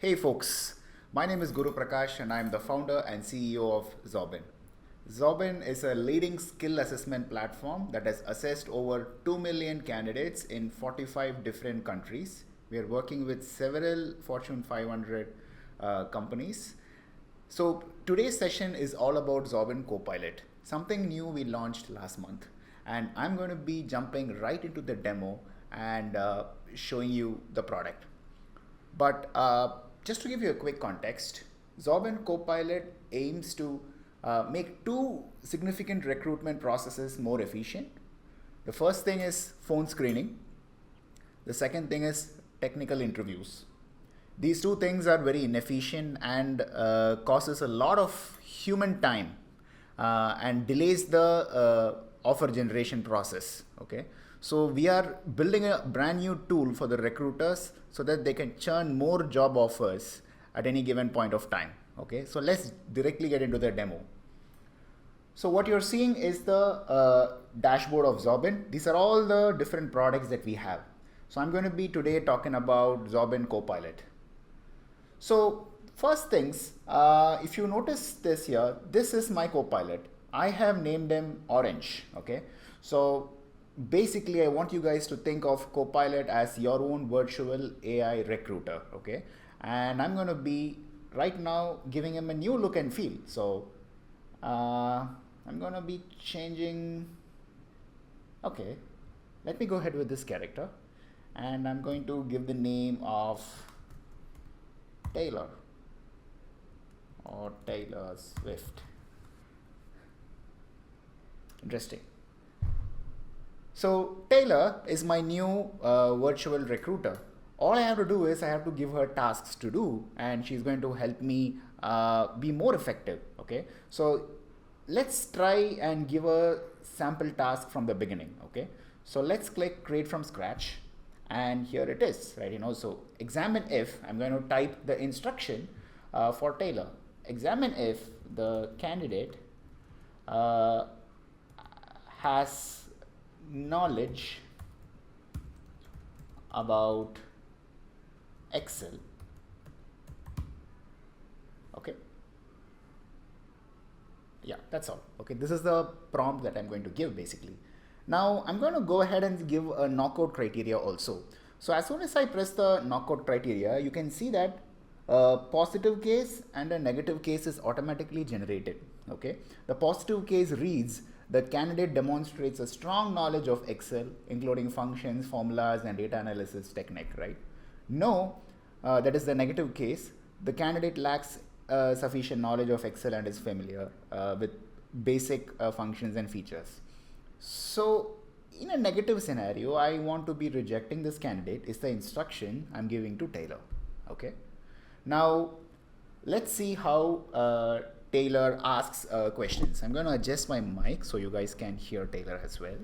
Hey folks, my name is Guruprakash and I am the founder and CEO of Xobin. Xobin is a leading skill assessment platform that has assessed over 2 million candidates in 45 different countries. We are working with several Fortune 500 companies. So today's session is all about Xobin Copilot, something new we launched last month. And I'm going to be jumping right into the demo and showing you the product. But just to give you a quick context, Xobin Copilot aims to make two significant recruitment processes more efficient. The first thing is phone screening. The second thing is technical interviews. These two things are very inefficient and causes a lot of human time and delays the offer generation process. Okay, so we are building a brand new tool for the recruiters so that they can churn more job offers at any given point of time. Okay, so let's directly get into the demo. So what you're seeing is the dashboard of Xobin. These are all the different products that we have. So I'm going to be today talking about Xobin Copilot. So first things, if you notice this here, this is my Copilot. I have named him Orange. Okay, so basically I want you guys to think of Copilot as your own virtual AI recruiter. Okay, and I'm going to be right now giving him a new look and feel. So I'm going to be changing. Okay, let me go ahead with this character and I'm going to give the name of Taylor or Taylor Swift. Interesting. So Taylor is my new virtual recruiter. All I have to do is I have to give her tasks to do and she's going to help me be more effective. Okay, so let's try and give a sample task from the beginning. Okay, so let's click create from scratch and here it is, right? So examine if I'm going to type the instruction for Taylor. Examine if the candidate has knowledge about Excel. Okay, yeah, that's all. Okay, this is the prompt that I'm going to give basically. Now I'm going to go ahead and give a knockout criteria also. So as soon as I press the knockout criteria, you can see that a positive case and a negative case is automatically generated. Okay, the positive case reads the candidate demonstrates a strong knowledge of Excel, including functions, formulas, and data analysis technique, right? No, that is the negative case. The candidate lacks sufficient knowledge of Excel and is familiar with basic functions and features. So in a negative scenario, I want to be rejecting this candidate is the instruction I'm giving to Taylor. Okay. Now let's see how Taylor asks questions. I'm going to adjust my mic so you guys can hear Taylor as well.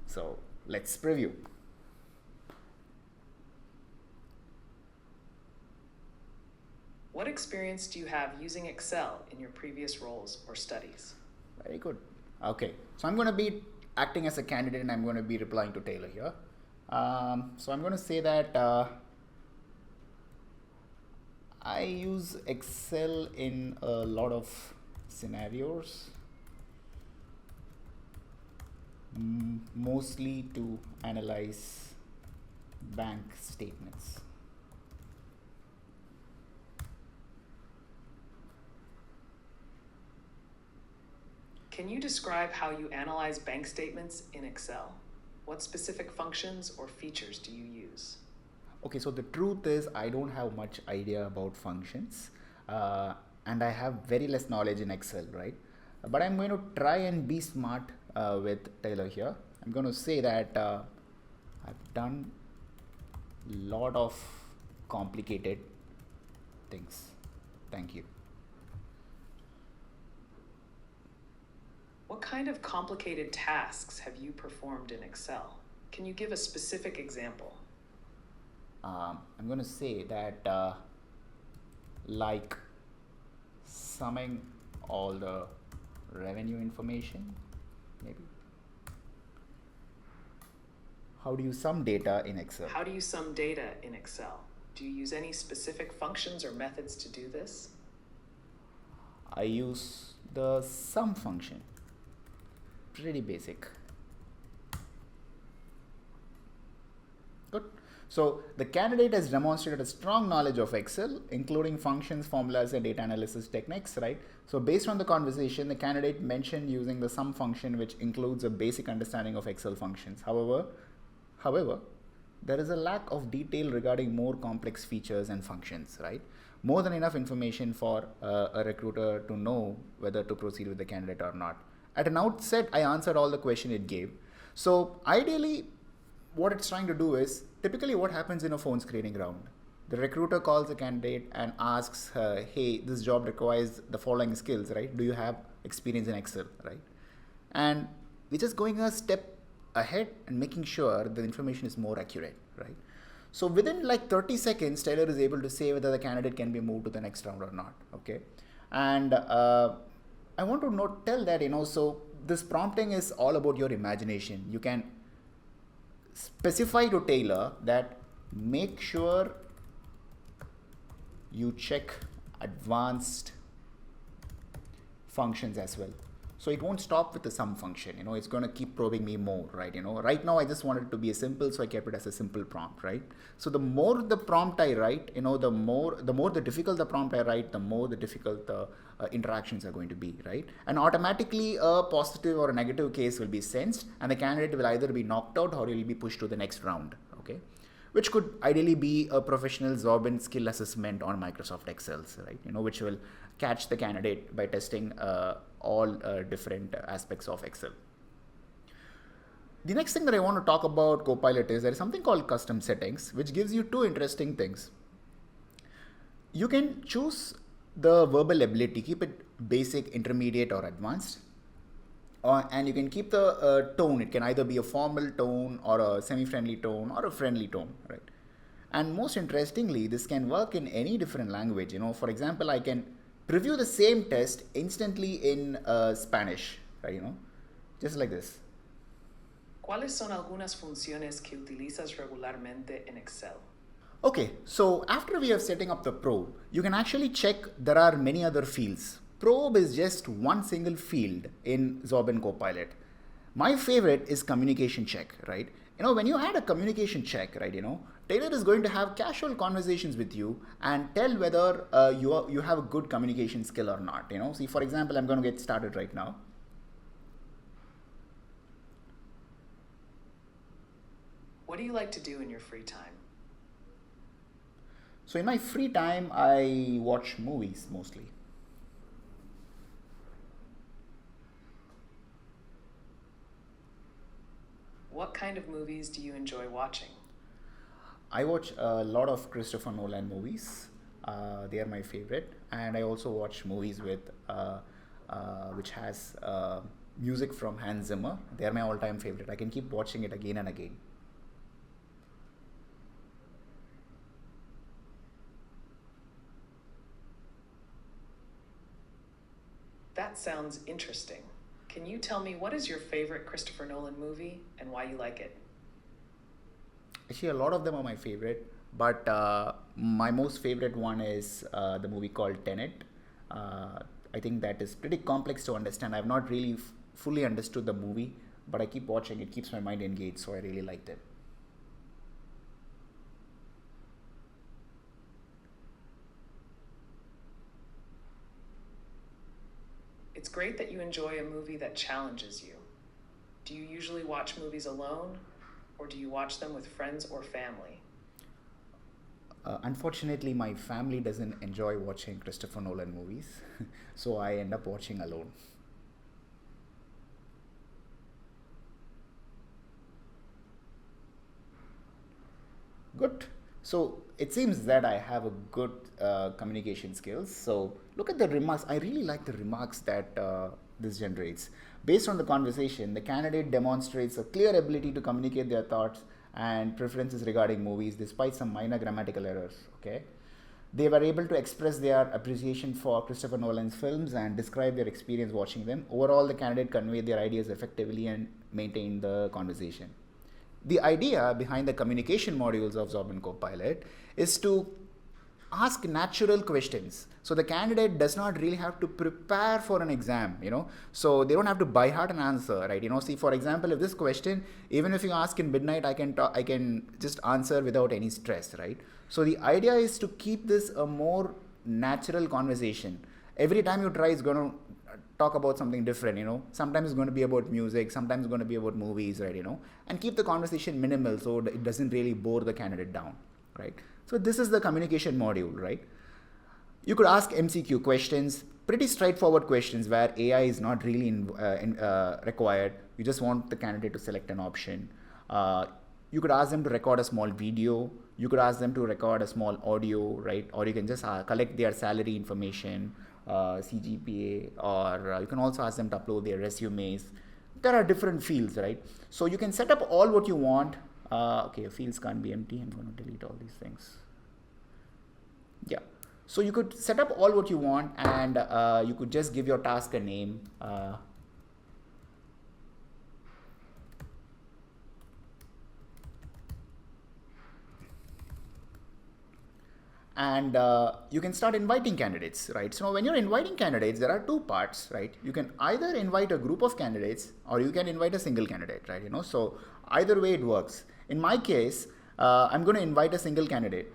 So let's preview. What experience do you have using Excel in your previous roles or studies? Very good. Okay, so I'm going to be acting as a candidate and I'm going to be replying to Taylor here. So I'm going to say that I use Excel in a lot of scenarios, mostly to analyze bank statements. Can you describe how you analyze bank statements in Excel? What specific functions or features do you use? Okay, so the truth is I don't have much idea about functions and I have very less knowledge in Excel, right? But I'm going to try and be smart with Taylor here. I'm going to say that I've done a lot of complicated things. Thank you. What kind of complicated tasks have you performed in Excel? Can you give a specific example? I'm going to say that like summing all the revenue information, maybe. How do you sum data in Excel? How do you sum data in Excel? Do you use any specific functions or methods to do this? I use the sum function. Pretty basic. Good. So the candidate has demonstrated a strong knowledge of Excel, including functions, formulas, and data analysis techniques, right? So based on the conversation, the candidate mentioned using the sum function, which includes a basic understanding of Excel functions. However, there is a lack of detail regarding more complex features and functions, right? More than enough information for a recruiter to know whether to proceed with the candidate or not. At an outset, I answered all the question it gave. So ideally, what it's trying to do is, typically what happens in a phone screening round, the recruiter calls the candidate and asks, hey, this job requires the following skills, right? Do you have experience in Excel, right? And we're just going a step ahead and making sure the information is more accurate, right? So within like 30 seconds, Taylor is able to say whether the candidate can be moved to the next round or not, okay? And I want to tell that, so this prompting is all about your imagination. You can specify to Taylor that make sure you check advanced functions as well. So it won't stop with the sum function, it's going to keep probing me more, right? Right now I just wanted it to be a simple, so I kept it as a simple prompt, right? So the more the prompt I write, the more the difficult the prompt I write, the more the difficult the interactions are going to be, right? And automatically a positive or a negative case will be sensed, and the candidate will either be knocked out or will be pushed to the next round, okay? Which could ideally be a professional Xobin skill assessment on Microsoft Excel, right? Which will catch the candidate by testing all different aspects of Excel. The next thing that I want to talk about Copilot is there is something called custom settings, which gives you two interesting things. You can choose the verbal ability, keep it basic, intermediate, or advanced. And you can keep the tone. It can either be a formal tone or a semi-friendly tone or a friendly tone, right? And most interestingly, this can work in any different language. For example, I can preview the same test instantly in Spanish, right? Just like this. ¿Cuáles son algunas funciones que utilizas regularmente en Excel? Okay, so after we have setting up the probe, you can actually check there are many other fields. Probe is just one single field in Xobin Copilot. My favorite is communication check, right? When you add a communication check, right, Taylor is going to have casual conversations with you and tell whether you have a good communication skill or not. See, for example, I'm going to get started right now. What do you like to do in your free time? So in my free time, I watch movies mostly. What kind of movies do you enjoy watching? I watch a lot of Christopher Nolan movies. They are my favorite. And I also watch movies with which has music from Hans Zimmer. They are my all-time favorite. I can keep watching it again and again. That sounds interesting. Can you tell me what is your favorite Christopher Nolan movie and why you like it? Actually, a lot of them are my favorite, but my most favorite one is the movie called Tenet. I think that is pretty complex to understand. I've not really fully understood the movie, but I keep watching. It keeps my mind engaged, so I really liked it. It's great that you enjoy a movie that challenges you. Do you usually watch movies alone, or do you watch them with friends or family? Unfortunately, my family doesn't enjoy watching Christopher Nolan movies, so I end up watching alone. Good. So it seems that I have a good communication skills. So look at the remarks. I really like the remarks that this generates. Based on the conversation, the candidate demonstrates a clear ability to communicate their thoughts and preferences regarding movies despite some minor grammatical errors. Okay, they were able to express their appreciation for Christopher Nolan's films and describe their experience watching them. Overall, the candidate conveyed their ideas effectively and maintained the conversation. The idea behind the communication modules of Xobin Copilot is to ask natural questions. So the candidate does not really have to prepare for an exam, so they don't have to by heart an answer, right? See, for example, if this question, even if you ask in midnight, I can just answer without any stress, right? So the idea is to keep this a more natural conversation. Every time you try, it's going to talk about something different, sometimes it's going to be about music, sometimes it's going to be about movies, right? And keep the conversation minimal so it doesn't really bore the candidate down, right? So this is the communication module, right? You could ask MCQ questions, pretty straightforward questions where AI is not really required. You just want the candidate to select an option. You could ask them to record a small video. You could ask them to record a small audio, right? Or you can just collect their salary information, CGPA, or you can also ask them to upload their resumes. There are different fields, right? So you can set up all what you want. Okay, fields can't be empty. I'm going to delete all these things. Yeah. So you could set up all what you want, and you could just give your task a name. And you can start inviting candidates, right? So when you're inviting candidates, there are two parts, right? You can either invite a group of candidates or you can invite a single candidate, right? So either way it works. In my case, I'm going to invite a single candidate.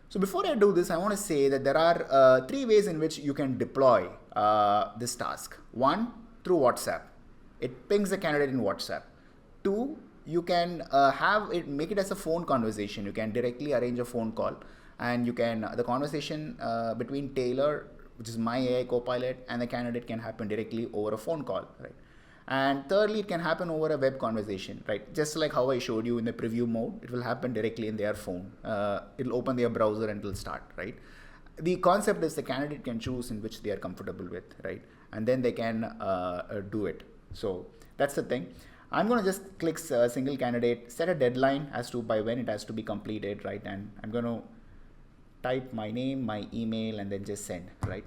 So before I do this, I want to say that there are 3 ways in which you can deploy this task. 1, through WhatsApp. It pings the candidate in WhatsApp. 2, you can make it as a phone conversation. You can directly arrange a phone call. And you can, the conversation between Taylor, which is my AI copilot, and the candidate can happen directly over a phone call, right? And thirdly, it can happen over a web conversation, right? Just like how I showed you in the preview mode, it will happen directly in their phone. It'll open their browser and it'll start, right? The concept is the candidate can choose in which they are comfortable with, right? And then they can do it. So that's the thing. I'm going to just click single candidate, set a deadline as to by when it has to be completed, right? And I'm going to type my name, my email, and then just send, right?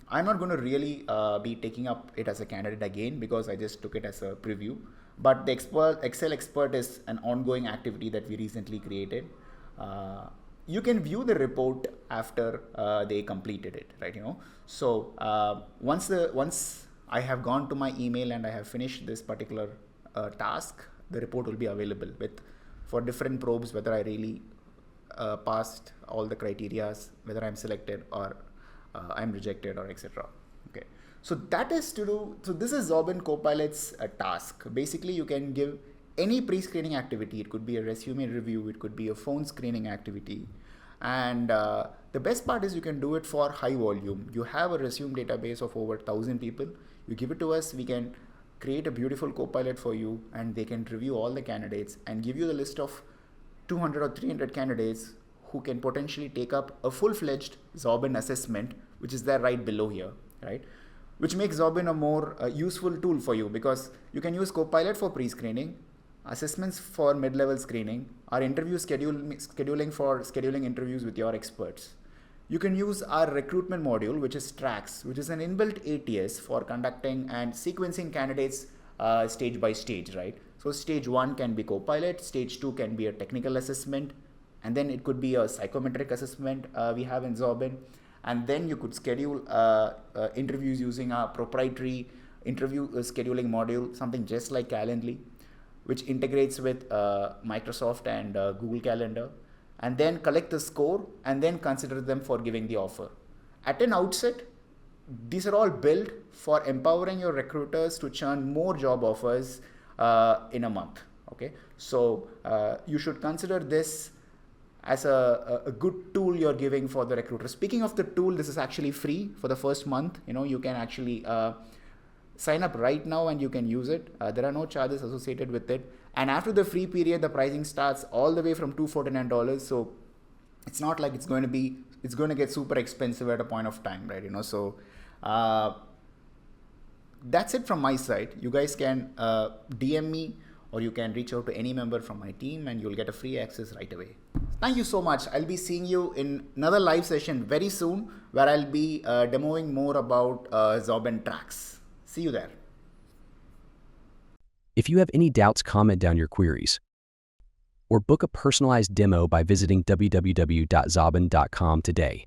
I'm not going to really be taking up it as a candidate again because I just took it as a preview. But the Excel expert is an ongoing activity that we recently created. You can view the report after they completed it, right? So once I have gone to my email and I have finished this particular task, the report will be available for different probes, whether I really passed all the criterias, whether I'm selected or I'm rejected, or etc. Okay, so that is to do. So this is Xobin Copilot's task. Basically, you can give any pre-screening activity. It could be a resume review. It could be a phone screening activity. And the best part is you can do it for high volume. You have a resume database of over 1,000 people. You give it to us. We can create a beautiful copilot for you, and they can review all the candidates and give you the list of 200 or 300 candidates who can potentially take up a full-fledged Xobin assessment, which is there right below here, right? Which makes Xobin a more useful tool for you, because you can use Copilot for pre-screening, assessments for mid-level screening, or interview scheduling for scheduling interviews with your experts. You can use our recruitment module, which is Tracks, which is an inbuilt ATS for conducting and sequencing candidates stage by stage, right? So stage 1 can be Copilot, stage 2 can be a technical assessment, and then it could be a psychometric assessment we have in Xobin. And then you could schedule interviews using our proprietary interview scheduling module, something just like Calendly, which integrates with Microsoft and Google Calendar. And then collect the score and then consider them for giving the offer. At an outset, these are all built for empowering your recruiters to churn more job offers in a month. Okay, so you should consider this as a good tool you're giving for the recruiter. Speaking of the tool, this is actually free for the first month. You can actually sign up right now and you can use it. There are no charges associated with it. And after the free period, the pricing starts all the way from $249. So it's not like it's going to get super expensive at a point of time, right? So that's it from my side. You guys can DM me, or you can reach out to any member from my team and you'll get a free access right away. Thank you so much. I'll be seeing you in another live session very soon, where I'll be demoing more about Xobin Tracks. See you there. If you have any doubts, comment down your queries, or book a personalized demo by visiting www.xobin.com today.